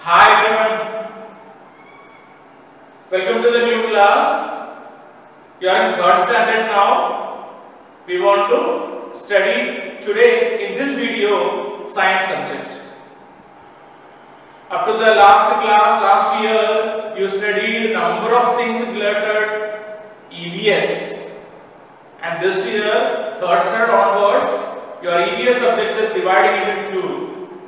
Hi everyone, welcome to the new class. You are in third standard now. We want to study today in this video science subject. Up to the last class, last year, you studied number of things related EVS, and this year, third standard onwards, your EVS subject is divided into two: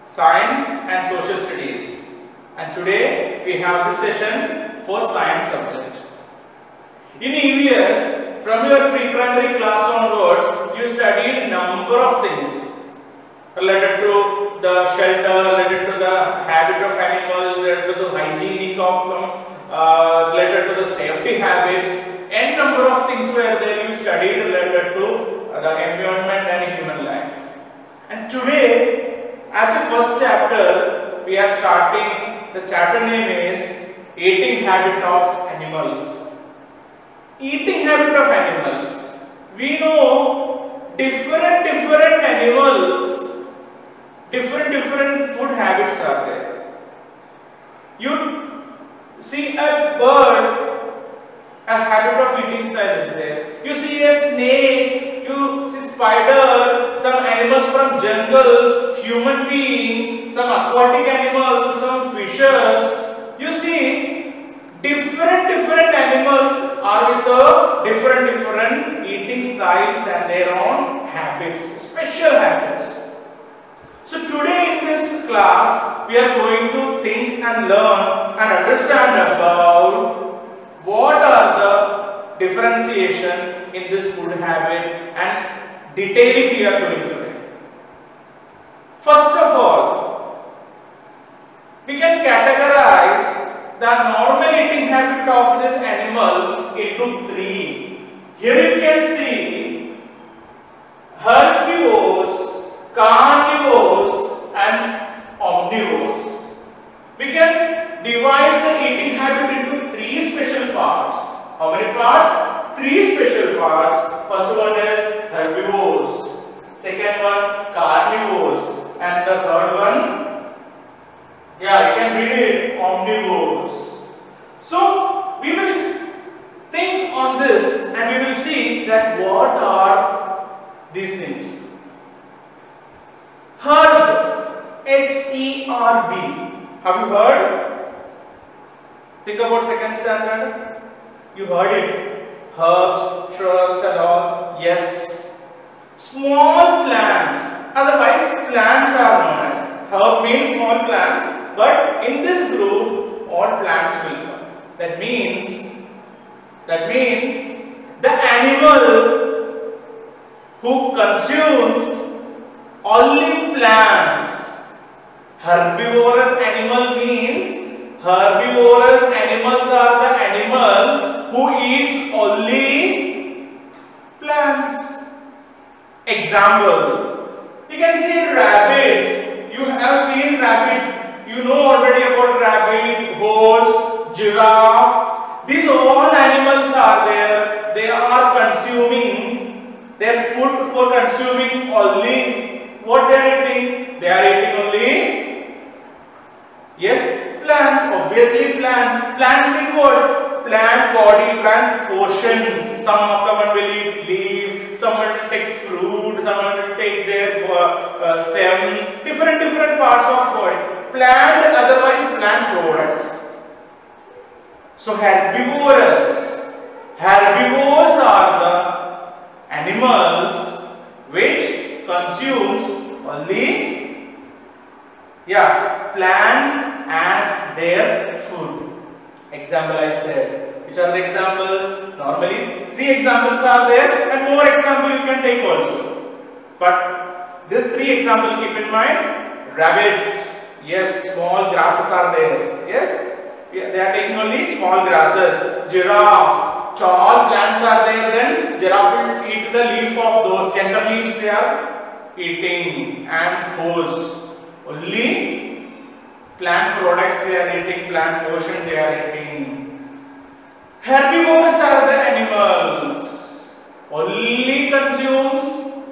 science and social studies. And today we have this session for science subject. In EVS, from your pre-primary class onwards, you studied number of things related to the shelter, related to the habit of animals, related to the hygienic of related to the safety habits, and number of things were there you studied related to the environment and human life. And today, as a first chapter, we are starting. The chapter name is Eating Habit of Animals. Eating habit of animals. We know different animals, different food habits are there. You see a bird, a habit of eating style is there. You see a snake, you see spider, some animals from jungle, human being, some aquatic animals, some fishes. You see different animals are with a different eating styles and their own habits, special habits. So today in this class we are going to think and learn and understand about what are the differentiation in this food habit and detailing we are doing today. First of all, we can categorize the normal eating habit of these animals into three. Here you can see herbivores, carnivores and omnivores. We can divide the eating habit into three special parts. How many parts? Three special parts. First one is herbivores, second one carnivores, and the third one, you can read it, omnivores. So we will think on this and we will see that what are these things. Herb, H-E-R-B. Have you heard? Think about second standard. You heard it. Herbs, shrubs and all. Yes. Small plants. Otherwise plants are known as. Herb means small plants. But in this group, all plants will come. That means the animal who consumes only plants. Herbivorous animal means herbivorous animals are the animals who eats only plants. Example, you can see rabbit. You have seen rabbit. You know already about rabbit, horse, giraffe. These all animals are there. They are consuming their food for consuming only what they are eating. They are eating only, yes, plants. Obviously plants. Plants mean what? Plant body, plant portions. Some of them will eat leaf, some will take fruit, some will take their stem. Different parts of body. Plant, otherwise plant products. So herbivores are the animals which consumes only plants as their food. Example I said. Which are the examples? Normally three examples are there and more example you can take also. But these three examples keep in mind. Rabbit, yes, small grasses are there. Yes, they are taking only small grasses. Giraffe, tall plants are there. Then giraffe will eat the leaf of those tender leaves they are eating. And horse, only plant products they are eating, plant portion they are eating. Herbivores are the animals only consumes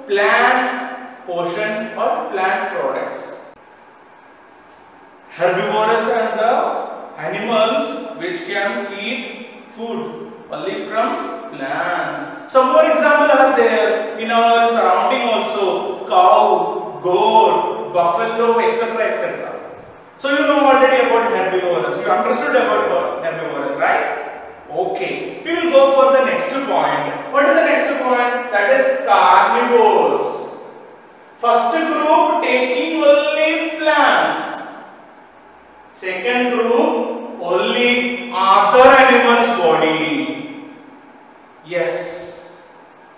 plant portion or plant products. Herbivorous are the animals which can eat food only from plants. Some more examples are there in our surrounding also: cow, goat, buffalo, etc., etc. So you know already about herbivorous. You understood about herbivorous, right? Okay. We will go for the next point. What is the next point? That is carnivores. First group taking only plants. Second group only other animals' body. Yes.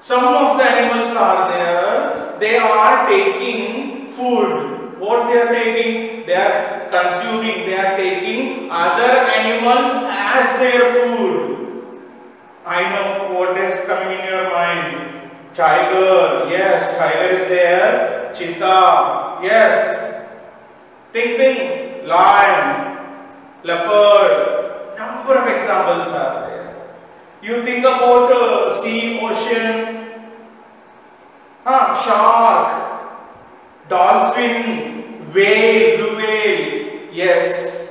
Some of the animals are there. They are taking food. What they are taking? They are consuming. They are taking other animals as their food. I know what is coming in your mind. Tiger. Yes, tiger is there. Cheetah. Yes. Think. Lion, leopard, number of examples are there. You think about sea, ocean, shark, dolphin, whale, blue whale. Yes,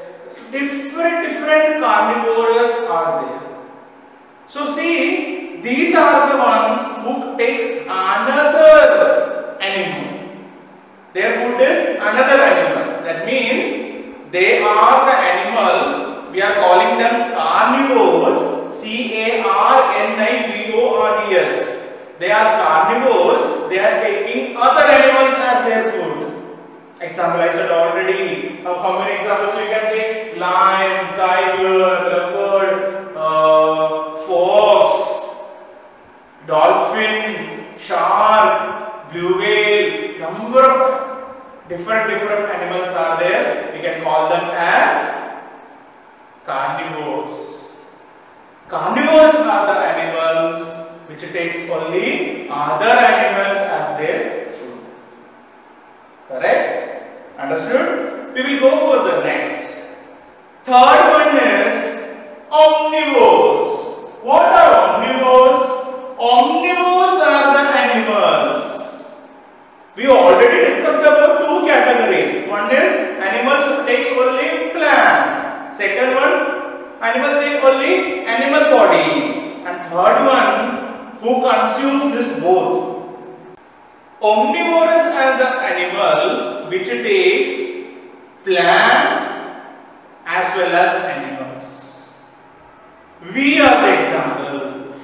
different carnivores are there. So see, these are the ones who takes another animal. Their food is another animal. That means they are the animals, we are calling them carnivores, C-A-R-N-I-V-O-R-E-S. They are carnivores, they are taking other animals as their food. Example I said already. How many examples we can take? Lion, tiger, leopard, fox, dolphin, shark, blue whale, number of different animals are there. We can call them as carnivores. Carnivores are the animals which takes only other animals as their food. Correct? Understood? We will go for the next. Third one is omnivores. What are omnivores? Omnivores are the animals. We already discussed about two categories. One is animals who takes only plant. Second one, animals take only animal body. And third one, who consumes this both. Omnivores are the animals which takes plant as well as animals. We are the example.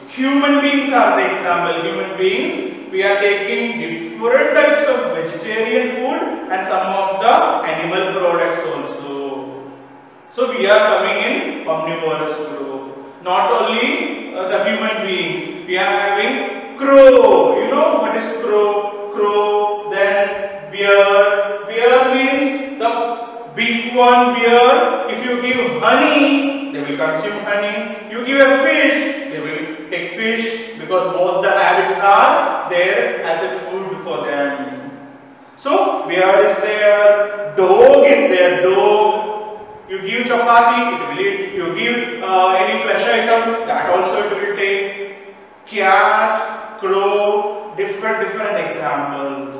Human beings are the example. Human beings, we are taking different types of vegetarian food and some of the animal products also. So we are coming in omnivorous group. Not only the human being, we are having crow. You know what is crow? Crow, then bear. Bear means the big one bear. If you give honey, they will consume honey. You give a fish, they will take fish, because both the habits are there as a food for them. So bear is there, dog is there, dog. You give chapati, it will eat. You give any flesh item, that also it will take. Cat, crow, different examples.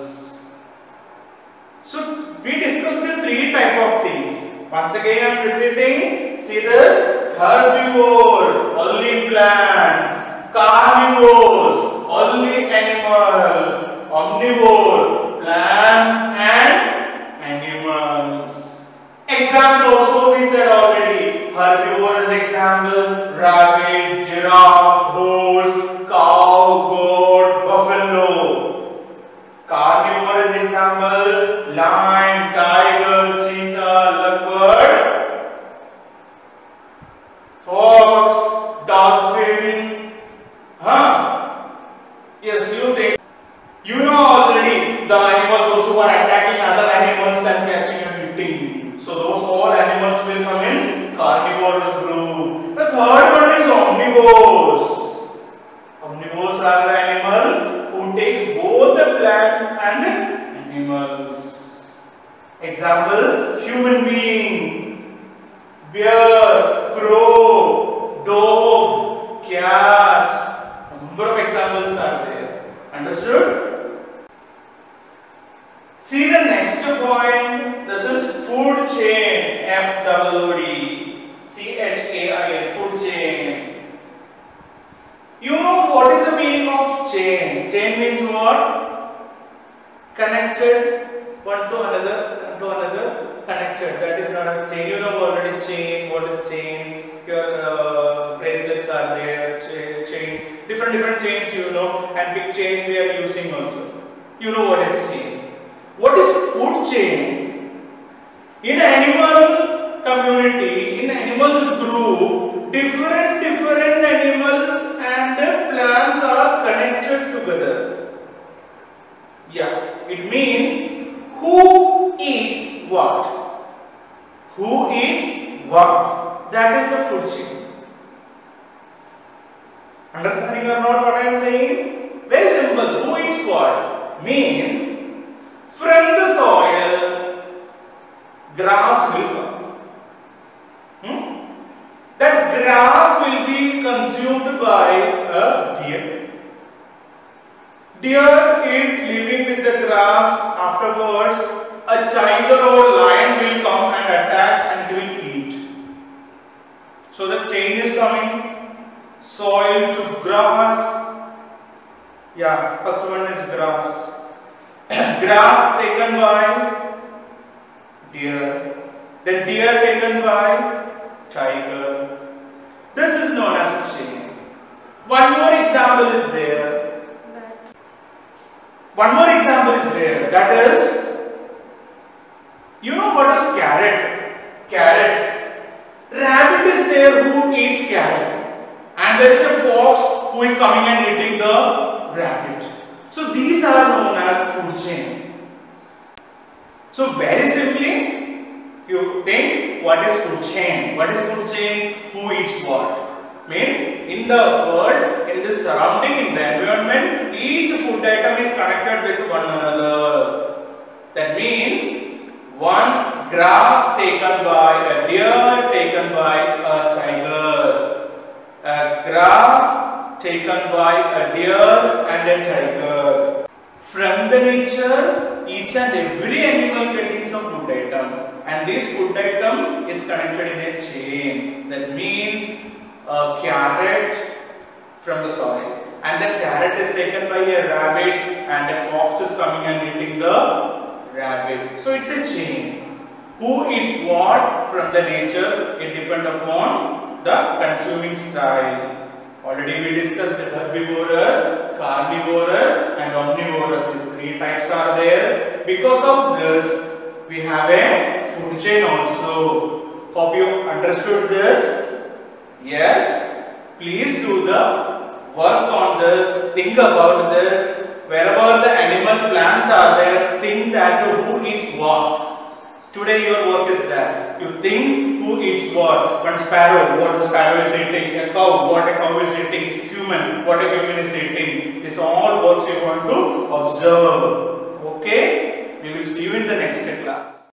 So we discussed the three type of things. Once again I am repeating. See this: herbivore, only plants; carnivores, only animal; omnivore, plants and animals. Example also we said already. Herbivore is example: rabbit, giraffe, horse, cow, goat, buffalo. Carnivore is example: lion, tiger, cheetah, leopard, fox, dolphin. Yes, you think. You know already the animal, those who are attacking other animals and catching and eating. So those all animals will come in carnivore group. The third one is omnivores. Omnivores are the animal who takes both the plant and animals. Example: human being, bear, crow, dog, cat. Number of examples are there. Understood? See the next point. This is food chain. Chain. CHAIN, food chain. You know what is the meaning of chain? Chain means what? Connected one to another, connected. That is known as chain. You know already chain. What is chain? Your bracelets are there. Chain. Different chains you know, and big chains we are using also. You know what is chain. What is food chain? In animal community, in animals group, different animals and plants are connected together. Yeah, it means who eats what? Who eats what? That is the food chain. Understanding or not what I am saying? Very simple. Who eats what? Means from the soil, grass will come. That grass will be consumed by a deer. Deer is living with the grass. Afterwards, a tiger or lion will come and attack and will eat. So the chain is coming. Soil to grass. Yeah, first one is grass. Grass taken by deer. Then deer taken by tiger. This is known as chain. One more example is there. That is, you know what is carrot? Carrot. Rabbit is there who eats carrot. And there is a fox who is coming and eating the rabbit. So these are known as food chain. So very simply, you think what is food chain? What is food chain? Who eats what? Means in the world, in the surrounding, in the environment, each food item is connected with one another. That means one grass taken by a deer, taken by a tiger. A grass taken by a deer and a tiger. From the nature, each and every animal getting some food item, and this food item is connected in a chain. That means a carrot from the soil, and the carrot is taken by a rabbit, and a fox is coming and eating the rabbit. So it's a chain. Who eats what from the nature? It depends upon the consuming style. Already we discussed the herbivorous, carnivorous and omnivorous. These three types are there. Because of this, we have a food chain also. Hope you understood this. Yes. Please do the work on this. Think about this. Wherever the animal plants are there, think that who eats what. Today your work is that. You think who eats what. One sparrow, what the sparrow is eating. A cow, what a cow is eating. Human, what a human is eating. This all works you want to observe. Okay? We will see you in the next class.